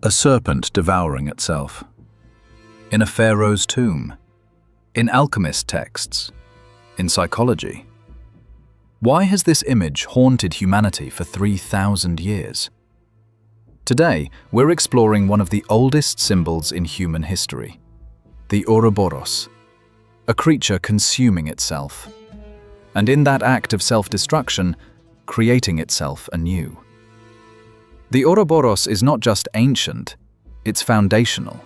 A serpent devouring itself. In a pharaoh's tomb. In alchemist texts. In psychology. Why has this image haunted humanity for 3,000 years? Today, we're exploring one of the oldest symbols in human history, the Ouroboros, a creature consuming itself, and in that act of self-destruction, creating itself anew. The Ouroboros is not just ancient, it's foundational.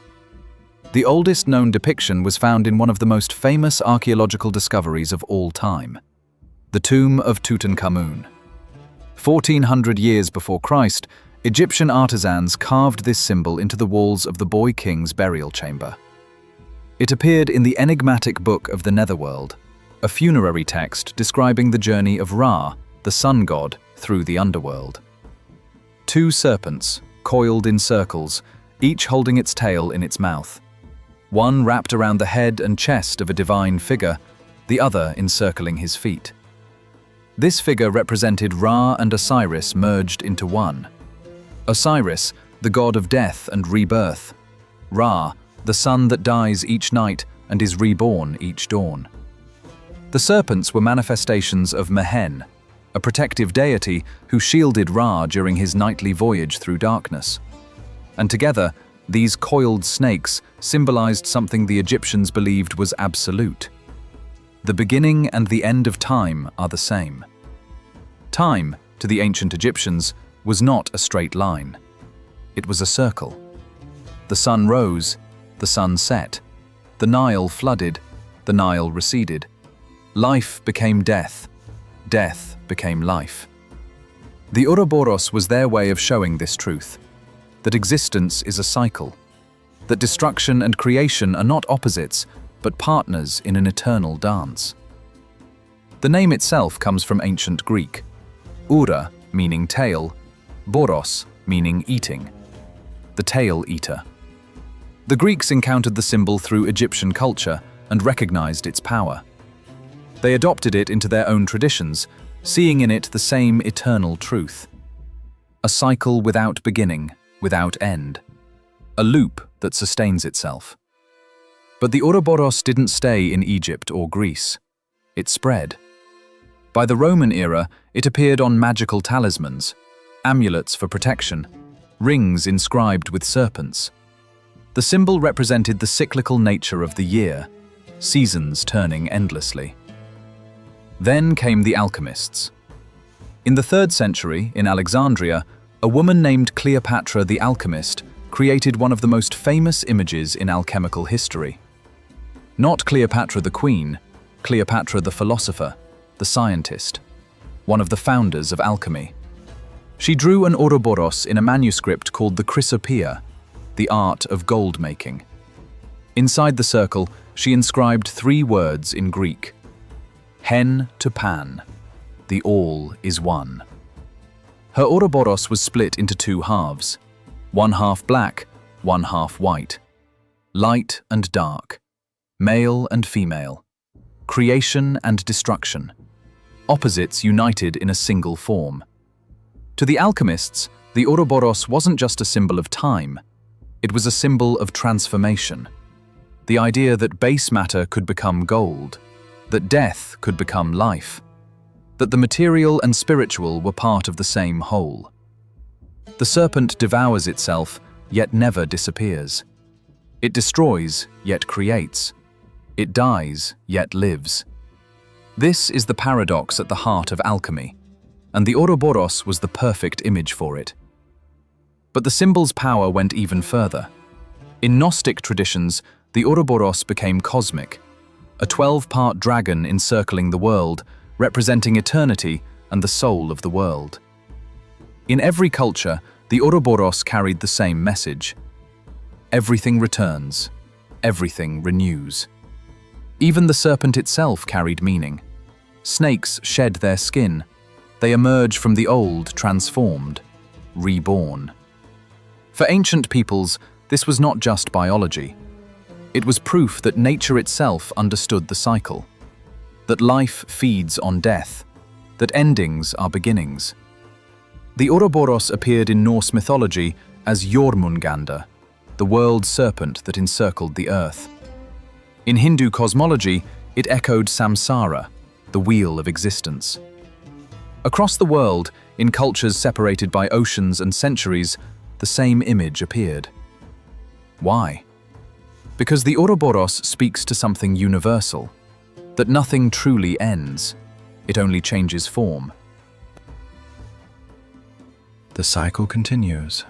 The oldest known depiction was found in one of the most famous archaeological discoveries of all time, the tomb of Tutankhamun. 1400 years before Christ, Egyptian artisans carved this symbol into the walls of the boy king's burial chamber. It appeared in the enigmatic Book of the Netherworld, a funerary text describing the journey of Ra, the sun god, through the underworld. Two serpents, coiled in circles, each holding its tail in its mouth. One wrapped around the head and chest of a divine figure, the other encircling his feet. This figure represented Ra and Osiris merged into one. Osiris, the god of death and rebirth. Ra, the sun that dies each night and is reborn each dawn. The serpents were manifestations of Mehen, a protective deity who shielded Ra during his nightly voyage through darkness. And together, these coiled snakes symbolized something the Egyptians believed was absolute. The beginning and the end of time are the same. Time, to the ancient Egyptians, was not a straight line. It was a circle. The sun rose, the sun set. The Nile flooded, the Nile receded. Life became death. Death became life. The Ouroboros was their way of showing this truth, that existence is a cycle, that destruction and creation are not opposites, but partners in an eternal dance. The name itself comes from ancient Greek, Oura meaning tail, boros meaning eating, the tail eater. The Greeks encountered the symbol through Egyptian culture and recognized its power. They adopted it into their own traditions, seeing in it the same eternal truth. A cycle without beginning, without end. A loop that sustains itself. But the Ouroboros didn't stay in Egypt or Greece. It spread. By the Roman era, it appeared on magical talismans, amulets for protection, rings inscribed with serpents. The symbol represented the cyclical nature of the year, seasons turning endlessly. Then came the alchemists. In the 3rd century, in Alexandria, a woman named Cleopatra the Alchemist created one of the most famous images in alchemical history. Not Cleopatra the queen, Cleopatra the philosopher, the scientist, one of the founders of alchemy. She drew an Ouroboros in a manuscript called the Chrysopoeia, the art of gold making. Inside the circle, she inscribed 3 words in Greek: Hen to Pan, the all is one. Her Ouroboros was split into 2 halves, one half black, one half white. Light and dark, male and female, creation and destruction, opposites united in a single form. To the alchemists, the Ouroboros wasn't just a symbol of time, it was a symbol of transformation. The idea that base matter could become gold, that death could become life, that the material and spiritual were part of the same whole. The serpent devours itself, yet never disappears. It destroys, yet creates. It dies, yet lives. This is the paradox at the heart of alchemy, and the Ouroboros was the perfect image for it. But the symbol's power went even further. In Gnostic traditions, the Ouroboros became cosmic, a 12-part dragon encircling the world, representing eternity and the soul of the world. In every culture, the Ouroboros carried the same message. Everything returns, everything renews. Even the serpent itself carried meaning. Snakes shed their skin. They emerge from the old transformed, reborn. For ancient peoples, this was not just biology. It was proof that nature itself understood the cycle, that life feeds on death, that endings are beginnings. The Ouroboros appeared in Norse mythology as Jormungandr, the world serpent that encircled the earth. In Hindu cosmology, it echoed samsara, the wheel of existence. Across the world, in cultures separated by oceans and centuries, the same image appeared. Why? Because the Ouroboros speaks to something universal, that nothing truly ends, it only changes form. The cycle continues.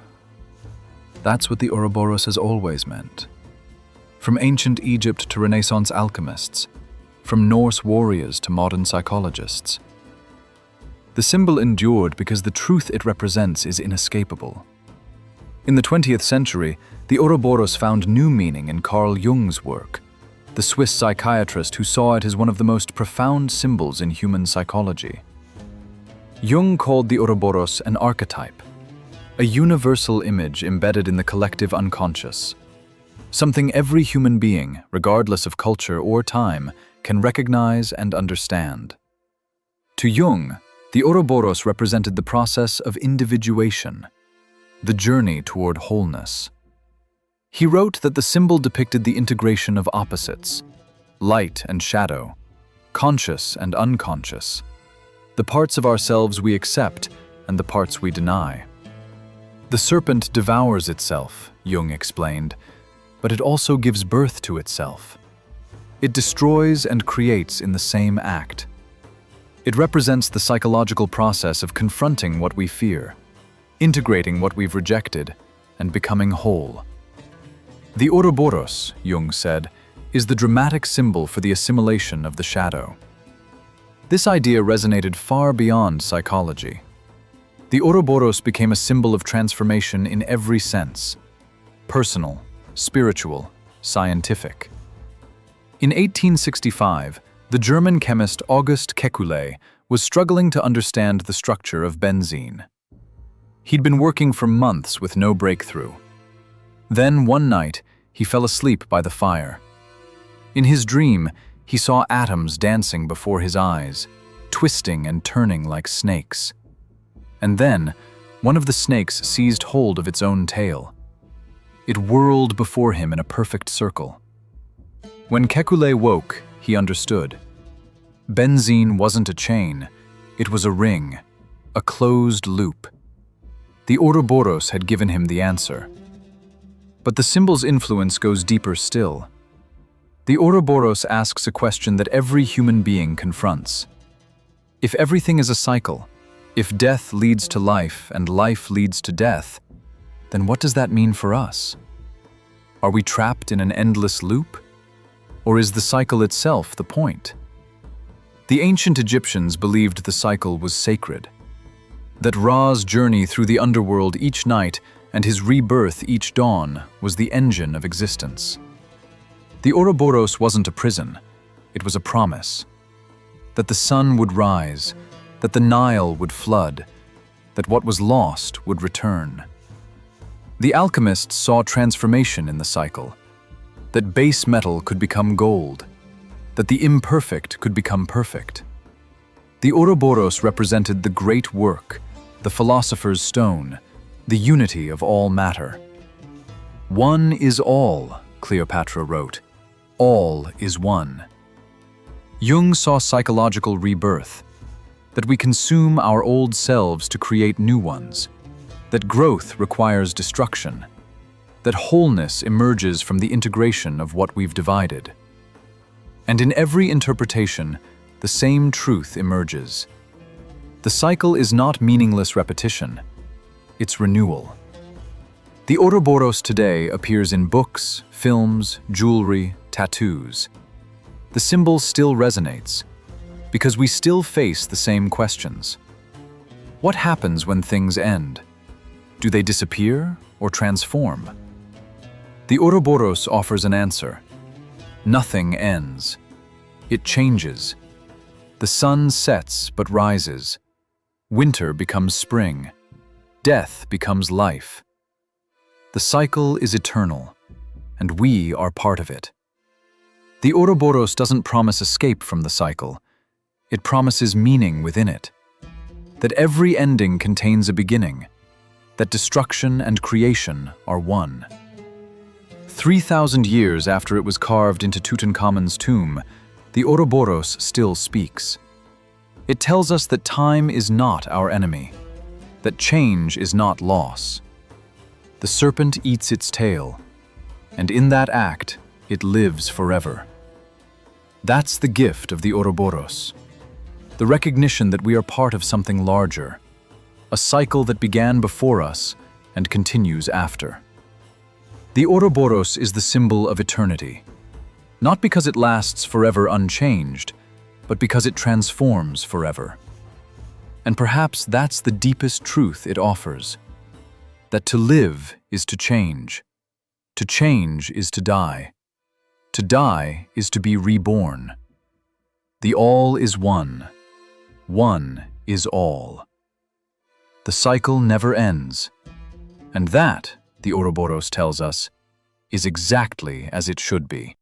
That's what the Ouroboros has always meant. From ancient Egypt to Renaissance alchemists, from Norse warriors to modern psychologists. The symbol endured because the truth it represents is inescapable. In the 20th century, the Ouroboros found new meaning in Carl Jung's work, the Swiss psychiatrist who saw it as one of the most profound symbols in human psychology. Jung called the Ouroboros an archetype, a universal image embedded in the collective unconscious, something every human being, regardless of culture or time, can recognize and understand. To Jung, the Ouroboros represented the process of individuation, the journey toward wholeness. He wrote that the symbol depicted the integration of opposites, light and shadow, conscious and unconscious, the parts of ourselves we accept and the parts we deny. The serpent devours itself, Jung explained, but it also gives birth to itself. It destroys and creates in the same act. It represents the psychological process of confronting what we fear, integrating what we've rejected, and becoming whole. The Ouroboros, Jung said, is the dramatic symbol for the assimilation of the shadow. This idea resonated far beyond psychology. The Ouroboros became a symbol of transformation in every sense: personal, spiritual, scientific. In 1865, the German chemist August Kekulé was struggling to understand the structure of benzene. He'd been working for months with no breakthrough. Then, one night, he fell asleep by the fire. In his dream, he saw atoms dancing before his eyes, twisting and turning like snakes. And then, one of the snakes seized hold of its own tail. It whirled before him in a perfect circle. When Kekulé woke, he understood. Benzene wasn't a chain, it was a ring, a closed loop. The Ouroboros had given him the answer. But the symbol's influence goes deeper still. The Ouroboros asks a question that every human being confronts. If everything is a cycle, if death leads to life and life leads to death, then what does that mean for us? Are we trapped in an endless loop? Or is the cycle itself the point? The ancient Egyptians believed the cycle was sacred, that Ra's journey through the underworld each night and his rebirth each dawn was the engine of existence. The Ouroboros wasn't a prison, it was a promise. That the sun would rise, that the Nile would flood, that what was lost would return. The alchemists saw transformation in the cycle, that base metal could become gold, that the imperfect could become perfect. The Ouroboros represented the great work, the philosopher's stone, the unity of all matter. One is all, Cleopatra wrote. All is one. Jung saw psychological rebirth, that we consume our old selves to create new ones, that growth requires destruction, that wholeness emerges from the integration of what we've divided. And in every interpretation, the same truth emerges. The cycle is not meaningless repetition, it's renewal. The Ouroboros today appears in books, films, jewelry, tattoos. The symbol still resonates, because we still face the same questions. What happens when things end? Do they disappear or transform? The Ouroboros offers an answer. Nothing ends. It changes. The sun sets but rises. Winter becomes spring. Death becomes life. The cycle is eternal, and we are part of it. The Ouroboros doesn't promise escape from the cycle. It promises meaning within it. That every ending contains a beginning. that destruction and creation are one. 3,000 years after it was carved into Tutankhamun's tomb, the Ouroboros still speaks. It tells us that time is not our enemy, that change is not loss. The serpent eats its tail, and in that act, it lives forever. That's the gift of the Ouroboros, the recognition that we are part of something larger, a cycle that began before us and continues after. The Ouroboros is the symbol of eternity, not because it lasts forever unchanged, but because it transforms forever. And perhaps that's the deepest truth it offers, that to live is to change is to die is to be reborn. The all is one is all. The cycle never ends, and that, the Ouroboros tells us, is exactly as it should be.